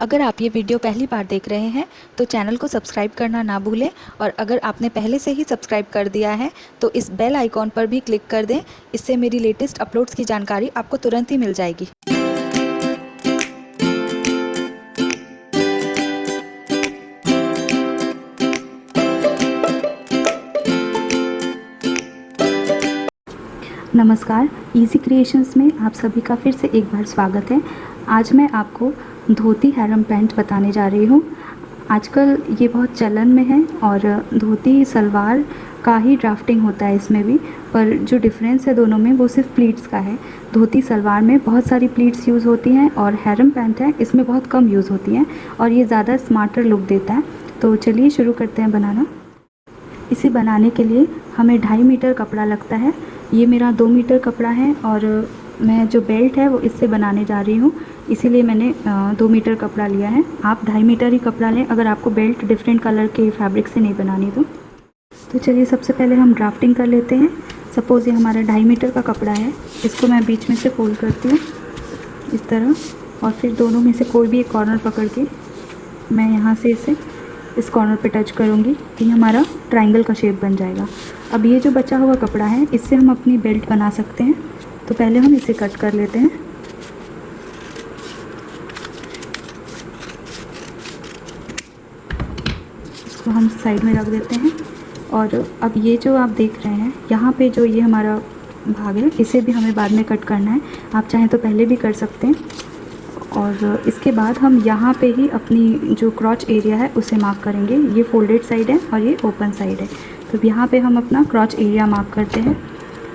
अगर आप ये वीडियो पहली बार देख रहे हैं तो चैनल को सब्सक्राइब करना ना भूलें और अगर आपने पहले से ही सब्सक्राइब कर दिया है तो इस बेल आइकॉन पर भी क्लिक कर दें। इससे मेरी लेटेस्ट अपलोड्स की जानकारी आपको तुरंत ही मिल जाएगी। नमस्कार, इजी क्रिएशंस में आप सभी का फिर से एक बार स्वागत है। आज मैं आपको धोती हैरम पैंट बताने जा रही हूँ। आजकल ये बहुत चलन में है और धोती सलवार का ही ड्राफ्टिंग होता है इसमें भी, पर जो डिफरेंस है दोनों में वो सिर्फ प्लीट्स का है। धोती सलवार में बहुत सारी प्लीट्स यूज़ होती हैं और हैरम पैंट है इसमें बहुत कम यूज़ होती हैं और ये ज़्यादा स्मार्टर लुक देता है। तो चलिए शुरू करते हैं बनाना। इसे बनाने के लिए हमें 2.5 मीटर कपड़ा लगता है। ये मेरा 2 मीटर कपड़ा है और मैं जो बेल्ट है वो इससे बनाने जा रही हूँ, इसीलिए मैंने 2 मीटर कपड़ा लिया है। आप 2.5 मीटर ही कपड़ा लें अगर आपको बेल्ट डिफरेंट कलर के फैब्रिक से नहीं बनानी तो चलिए सबसे पहले हम ड्राफ्टिंग कर लेते हैं। सपोज़ ये हमारा 2.5 मीटर का कपड़ा है, इसको मैं बीच में से फोल्ड करती हूँ इस तरह और फिर दोनों में से कोई भी एक कॉर्नर पकड़ के मैं यहाँ से इसे इस कॉर्नर पे टच करूँगी तो ये हमारा ट्रायंगल का शेप बन जाएगा। अब ये जो बचा हुआ कपड़ा है इससे हम अपनी बेल्ट बना सकते हैं, तो पहले हम इसे कट कर लेते हैं। इसको हम साइड में रख देते हैं और अब ये जो आप देख रहे हैं यहाँ पे जो ये हमारा भाग है इसे भी हमें बाद में कट करना है। आप चाहें तो पहले भी कर सकते हैं और इसके बाद हम यहाँ पे ही अपनी जो क्रॉच एरिया है उसे मार्क करेंगे। ये फोल्डेड साइड है और ये ओपन साइड है, तो यहाँ पे हम अपना क्रॉच एरिया मार्क करते हैं।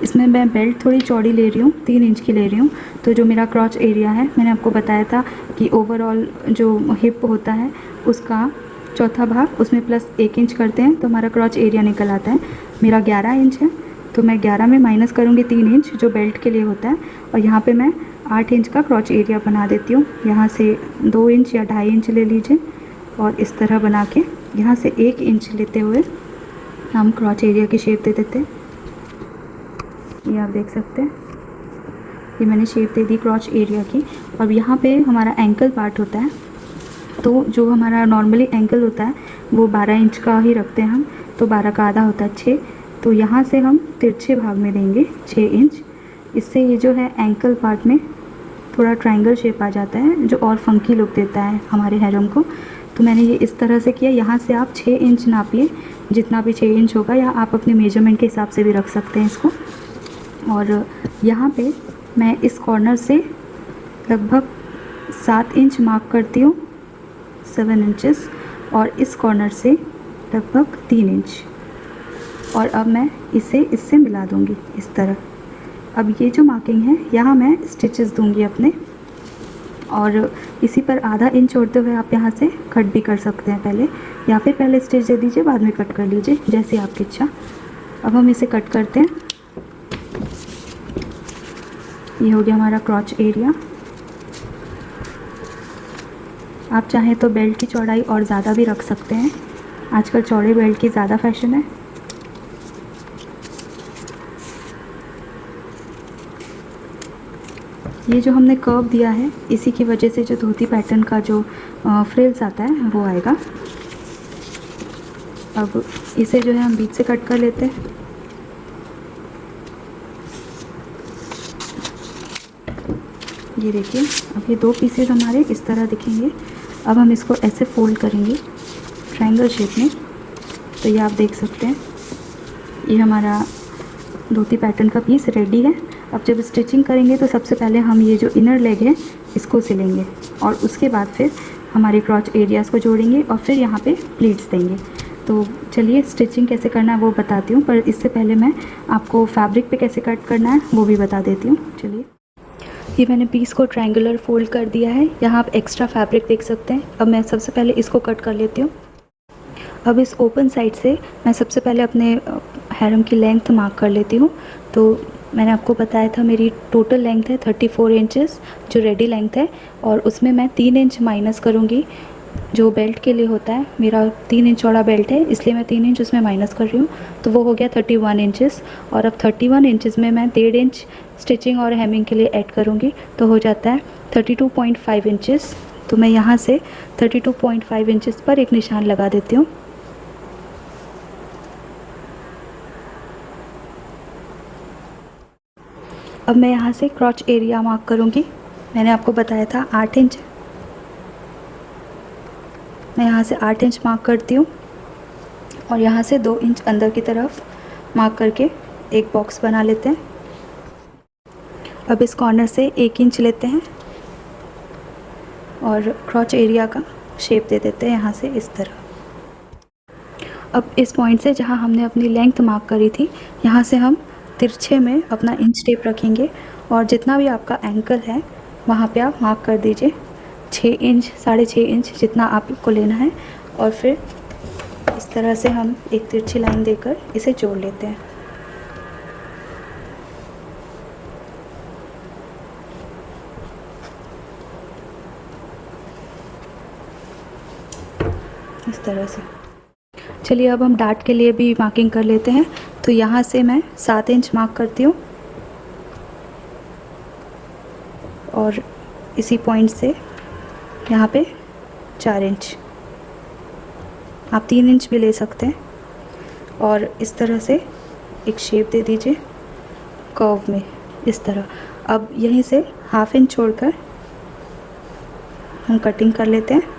इसमें मैं बेल्ट थोड़ी चौड़ी ले रही हूँ, 3 इंच की ले रही हूँ। तो जो मेरा क्रॉच एरिया है मैंने आपको बताया था कि ओवरऑल जो हिप होता है उसका चौथा भाग उसमें प्लस 1 इंच करते हैं तो हमारा क्रॉच एरिया निकल आता है। मेरा 11 इंच है तो मैं 11 में माइनस करूँगी 3 इंच जो बेल्ट के लिए होता है और यहाँ पे मैं 8 इंच का क्रॉच एरिया बना देती हूँ। यहाँ से 2 इंच या 2.5 इंच ले लीजिए और इस तरह बना के यहाँ से 1 इंच लेते हुए हम क्रॉच एरिया की शेप दे देते हैं। ये आप देख सकते हैं, ये मैंने शेप दे दी क्रॉच एरिया की। अब यहाँ पे हमारा एंकल पार्ट होता है, तो जो हमारा नॉर्मली एंकल होता है वो 12 इंच का ही रखते हैं हम, तो 12 का आधा होता है 6। तो यहाँ से हम तिरछे भाग में देंगे 6 इंच। इससे ये जो है एंकल पार्ट में थोड़ा ट्रायंगल शेप आ जाता है जो और फंकी लुक देता है हमारे हैरम को। तो मैंने ये इस तरह से किया। यहाँ से आप 6 इंच नापिए, जितना भी 6 इंच होगा, या आप अपने मेजरमेंट के हिसाब से भी रख सकते हैं इसको। और यहाँ पे मैं इस कॉर्नर से लगभग 7 इंच मार्क करती हूँ, 7 इंचेस, और इस कॉर्नर से लगभग 3 इंच। और अब मैं इसे इससे मिला दूँगी इस तरह। अब ये जो मार्किंग है यहाँ मैं स्टिचेस दूँगी अपने, और इसी पर आधा इंच छोड़ते हुए आप यहाँ से कट भी कर सकते हैं पहले, या फिर पहले स्टिच दे दीजिए बाद में कट कर लीजिए, जैसे आपकी इच्छा। अब हम इसे कट करते हैं। ये हो गया हमारा क्रॉच एरिया। आप चाहें तो बेल्ट की चौड़ाई और ज़्यादा भी रख सकते हैं, आजकल चौड़े बेल्ट की ज़्यादा फैशन है। ये जो हमने कर्व दिया है इसी की वजह से जो धोती पैटर्न का जो फ्रिल्स आता है वो आएगा। अब इसे जो है हम बीच से कट कर लेते हैं। ये देखिए, अब ये 2 पीसेस हमारे इस तरह दिखेंगे। अब हम इसको ऐसे फोल्ड करेंगे ट्रायंगल शेप में, तो ये आप देख सकते हैं ये हमारा धोती पैटर्न का पीस रेडी है। अब जब स्टिचिंग करेंगे तो सबसे पहले हम ये जो इनर लेग है इसको सिलेंगे और उसके बाद फिर हमारे क्रॉच एरियाज़ को जोड़ेंगे और फिर यहाँ पे प्लीट्स देंगे। तो चलिए स्टिचिंग कैसे करना है वो बताती हूँ, पर इससे पहले मैं आपको फैब्रिक पे कैसे कट करना है वो भी बता देती हूँ। चलिए, ये मैंने पीस को ट्रायंगुलर फोल्ड कर दिया है। यहाँ आप एक्स्ट्रा फैब्रिक देख सकते हैं। अब मैं सबसे पहले इसको कट कर लेती हूँ। अब इस ओपन साइड से मैं सबसे पहले अपने हैरम की लेंथ मार्क कर लेती हूँ। तो मैंने आपको बताया था मेरी टोटल लेंथ है 34 इंचेस जो रेडी लेंथ है, और उसमें मैं 3 इंच माइनस करूँगी जो बेल्ट के लिए होता है। मेरा 3 इंच चौड़ा बेल्ट है इसलिए मैं 3 इंच उसमें माइनस कर रही हूँ, तो वो हो गया 31 इंचेस। और अब 31 इंचेस में मैं 1.5 इंच स्टिचिंग और हेमिंग के लिए ऐड करूँगी, तो हो जाता है 32.5 इंचेस तो मैं यहाँ से 32.5 इंचेस पर एक निशान लगा देती हूँ। अब मैं यहाँ से क्रॉच एरिया मार्क करूँगी। मैंने आपको बताया था 8 इंच, मैं यहाँ से 8 इंच मार्क करती हूँ और यहाँ से 2 इंच अंदर की तरफ मार्क करके एक बॉक्स बना लेते हैं। अब इस कॉर्नर से 1 इंच लेते हैं और क्रॉच एरिया का शेप दे देते हैं यहाँ से इस तरह। अब इस पॉइंट से जहाँ हमने अपनी लेंथ मार्क करी थी, यहाँ से हम तिरछे में अपना इंच टेप रखेंगे और जितना भी आपका एंकल है वहाँ पे आप मार्क कर दीजिए 6 इंच, 6.5 इंच जितना आपको लेना है। और फिर इस तरह से हम एक तिरछी लाइन देकर इसे जोड़ लेते हैं। इस तरह से। चलिए अब हम डार्ट के लिए भी मार्किंग कर लेते हैं। तो यहाँ से मैं 7 इंच मार्क करती हूँ और इसी पॉइंट से यहाँ पे 4 इंच, आप 3 इंच भी ले सकते हैं। और इस तरह से एक शेप दे दीजिए कर्व में इस तरह। अब यहीं से 1/2 इंच छोड़कर हम कटिंग कर लेते हैं।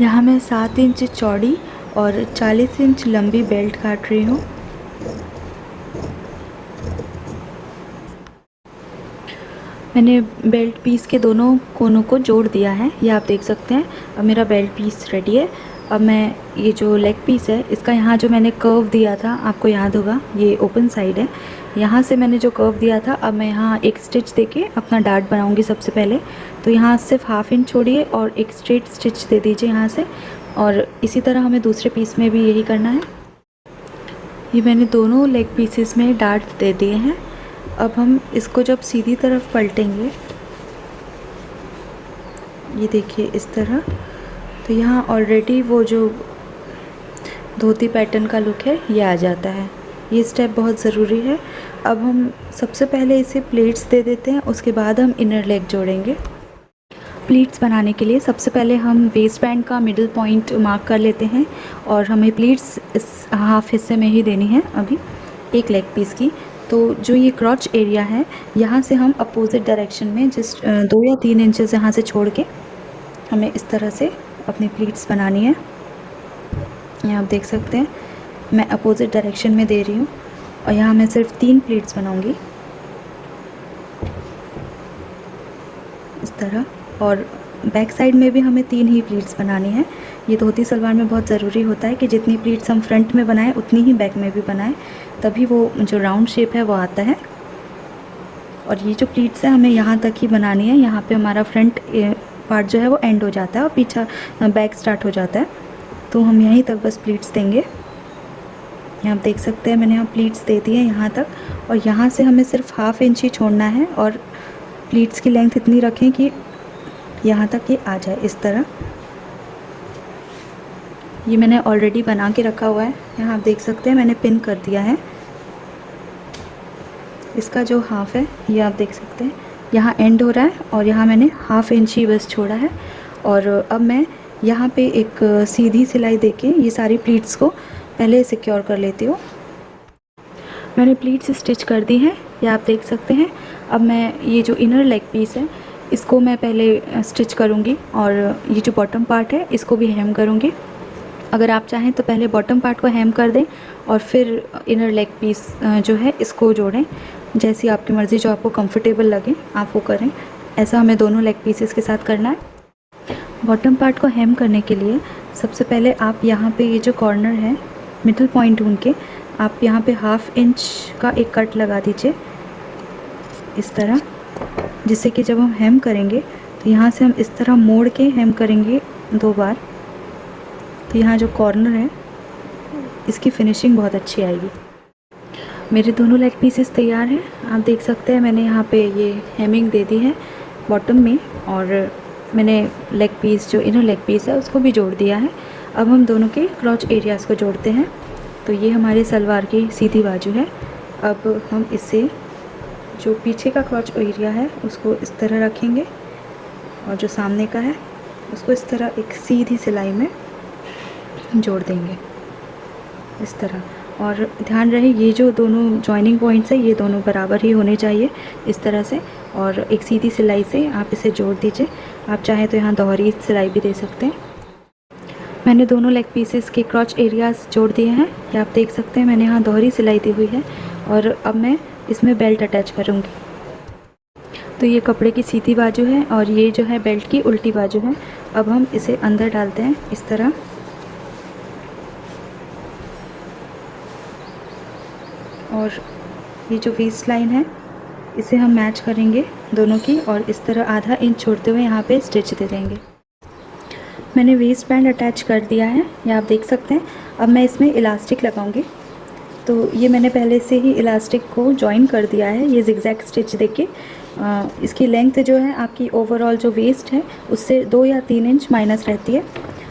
यहाँ मैं 7 इंच चौड़ी और 40 इंच लंबी बेल्ट काट रही हूँ। मैंने बेल्ट पीस के दोनों कोनों को जोड़ दिया है, ये आप देख सकते हैं। अब मेरा बेल्ट पीस रेडी है। अब मैं ये जो लेग पीस है इसका यहाँ जो मैंने कर्व दिया था, आपको याद होगा ये ओपन साइड है, यहाँ से मैंने जो कर्व दिया था अब मैं यहाँ एक स्टिच देके अपना डार्ट बनाऊंगी सबसे पहले। तो यहाँ सिर्फ 1/2 इंच छोड़िए और एक स्ट्रेट स्टिच दे दीजिए यहाँ से। और इसी तरह हमें दूसरे पीस में भी यही करना है। ये मैंने दोनों लेग पीसेस में डार्ट दे दिए हैं। अब हम इसको जब सीधी तरफ पलटेंगे, ये देखिए इस तरह, तो यहाँ ऑलरेडी वो जो धोती पैटर्न का लुक है ये आ जाता है। ये स्टेप बहुत ज़रूरी है। अब हम सबसे पहले इसे प्लेट्स दे देते हैं, उसके बाद हम इनर लेग जोड़ेंगे। प्लीट्स बनाने के लिए सबसे पहले हम वेस्ट बैंड का मिडिल पॉइंट मार्क कर लेते हैं और हमें प्लीट्स इस हाफ हिस्से में ही देनी है अभी एक लेग पीस की। तो जो ये क्रॉच एरिया है यहाँ से हम अपोजिट डायरेक्शन में जस्ट 2 या 3 इंचेस यहाँ से छोड़ के हमें इस तरह से अपनी प्लीट्स बनानी है। यहाँ आप देख सकते हैं मैं अपोजिट डायरेक्शन में दे रही हूँ और यहाँ मैं सिर्फ 3 प्लीट्स बनाऊँगी इस तरह। और बैक साइड में भी हमें 3 ही प्लीट्स बनानी है। ये धोती सलवार में बहुत ज़रूरी होता है कि जितनी प्लीट्स हम फ्रंट में बनाएं उतनी ही बैक में भी बनाएं, तभी वो जो राउंड शेप है वो आता है। और ये जो प्लीट्स है हमें यहाँ तक ही बनानी है। यहाँ पे हमारा फ्रंट पार्ट जो है वो एंड हो जाता है और पीछा बैक स्टार्ट हो जाता है, तो हम यहीं तक बस प्लीट्स देंगे। यहाँ आप देख सकते हैं मैंने यहाँ प्लीट्स दे दी है यहाँ तक, और यहाँ से हमें सिर्फ 1/2 इंच ही छोड़ना है और प्लीट्स की लेंथ इतनी रखें कि यहाँ तक ये आ जाए इस तरह। ये मैंने ऑलरेडी बना के रखा हुआ है, यहाँ आप देख सकते हैं मैंने पिन कर दिया है। इसका जो हाफ है ये आप देख सकते हैं यहाँ एंड हो रहा है और यहाँ मैंने 1/2 इंच ही बस छोड़ा है। और अब मैं यहाँ पे एक सीधी सिलाई देके ये सारी प्लीट्स को पहले सिक्योर कर लेती हूँ। मैंने प्लीट्स स्टिच कर दी हैं, ये आप देख सकते हैं। अब मैं ये जो इनर लेग पीस है इसको मैं पहले स्टिच करूँगी और ये जो बॉटम पार्ट है इसको भी हेम करूँगी। अगर आप चाहें तो पहले बॉटम पार्ट को हेम कर दें और फिर इनर लेग पीस जो है इसको जोड़ें, जैसी आपकी मर्ज़ी, जो आपको कंफर्टेबल लगे आप वो करें। ऐसा हमें दोनों लेग पीसेस के साथ करना है। बॉटम पार्ट को हेम करने के लिए सबसे पहले आप यहाँ पे ये जो कॉर्नर है मिडल पॉइंट ढूंढ के आप यहाँ पे 1/2 इंच का एक कट लगा दीजिए इस तरह, जिससे कि जब हम हेम करेंगे तो यहाँ से हम इस तरह मोड़ के हेम करेंगे 2 बार, तो यहाँ जो कॉर्नर है इसकी फिनिशिंग बहुत अच्छी आएगी। मेरे दोनों लेग पीसेस तैयार हैं। आप देख सकते हैं मैंने यहाँ पे ये हेमिंग दे दी है बॉटम में, और मैंने लेग पीस जो इनर लेग पीस है उसको भी जोड़ दिया है। अब हम दोनों के क्रॉच एरियाज़ को जोड़ते हैं। तो ये हमारे सलवार की सीधी बाजू है। अब हम इससे जो पीछे का क्रॉच एरिया है उसको इस तरह रखेंगे, और जो सामने का है उसको इस तरह एक सीधी सिलाई में जोड़ देंगे इस तरह। और ध्यान रहे ये जो दोनों जॉइनिंग पॉइंट्स है ये दोनों बराबर ही होने चाहिए इस तरह से, और एक सीधी सिलाई से आप इसे जोड़ दीजिए। आप चाहें तो यहाँ दोहरी सिलाई भी दे सकते हैं। मैंने दोनों लेग पीसेस के क्रॉच एरियाज़ जोड़ दिए हैं, ये आप देख सकते हैं। मैंने यहाँ दोहरी सिलाई दी हुई है, और अब मैं इसमें बेल्ट अटैच करूँगी। तो ये कपड़े की सीधी बाजू है और ये जो है बेल्ट की उल्टी बाजू है। अब हम इसे अंदर डालते हैं इस तरह, और ये जो वेस्ट लाइन है इसे हम मैच करेंगे दोनों की, और इस तरह आधा इंच छोड़ते हुए यहाँ पे स्टिच दे देंगे। मैंने वेस्ट बैंड अटैच कर दिया है, ये आप देख सकते हैं। अब मैं इसमें इलास्टिक लगाऊंगी। तो ये मैंने पहले से ही इलास्टिक को जॉइन कर दिया है, ये जिगजैग स्टिच देके। इसकी लेंथ जो है आपकी ओवरऑल जो वेस्ट है उससे 2 या 3 इंच माइनस रहती है।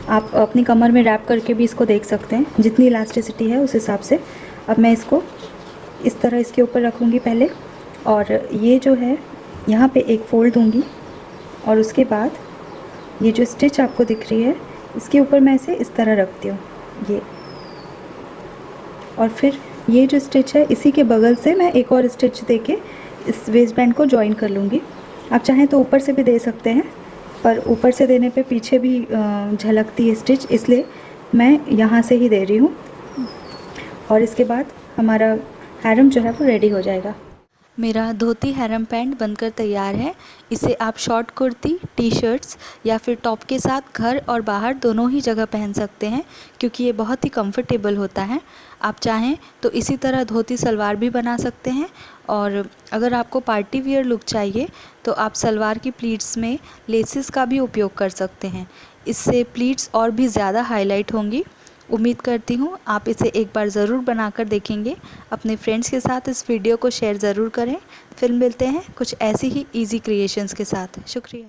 आप अपनी कमर में रैप करके भी इसको देख सकते हैं, जितनी इलास्टिसिटी है उस हिसाब से। अब मैं इसको इस तरह इसके ऊपर रखूँगी पहले, और ये जो है यहाँ पे एक फ़ोल्ड दूँगी, और उसके बाद ये जो स्टिच आपको दिख रही है इसके ऊपर मैं इसे इस तरह रखती हूँ ये, और फिर ये जो स्टिच है इसी के बगल से मैं एक और स्टिच देके इस वेस्ट बैंड को जॉइन कर लूँगी। आप चाहें तो ऊपर से भी दे सकते हैं, पर ऊपर से देने पे पीछे भी झलकती है स्टिच, इसलिए मैं यहाँ से ही दे रही हूँ। और इसके बाद हमारा हैरम जो है वो रेडी हो जाएगा। मेरा धोती हैरम पैंट बनकर तैयार है। इसे आप शॉर्ट कुर्ती, टी शर्ट्स या फिर टॉप के साथ घर और बाहर दोनों ही जगह पहन सकते हैं, क्योंकि ये बहुत ही कंफर्टेबल होता है। आप चाहें तो इसी तरह धोती सलवार भी बना सकते हैं, और अगर आपको पार्टी वियर लुक चाहिए तो आप सलवार की प्लीट्स में लेसेस का भी उपयोग कर सकते हैं। इससे प्लीट्स और भी ज़्यादा हाईलाइट होंगी। उम्मीद करती हूँ आप इसे एक बार ज़रूर बनाकर देखेंगे। अपने फ्रेंड्स के साथ इस वीडियो को शेयर ज़रूर करें। फिर मिलते हैं कुछ ऐसी ही इजी क्रिएशंस के साथ। शुक्रिया।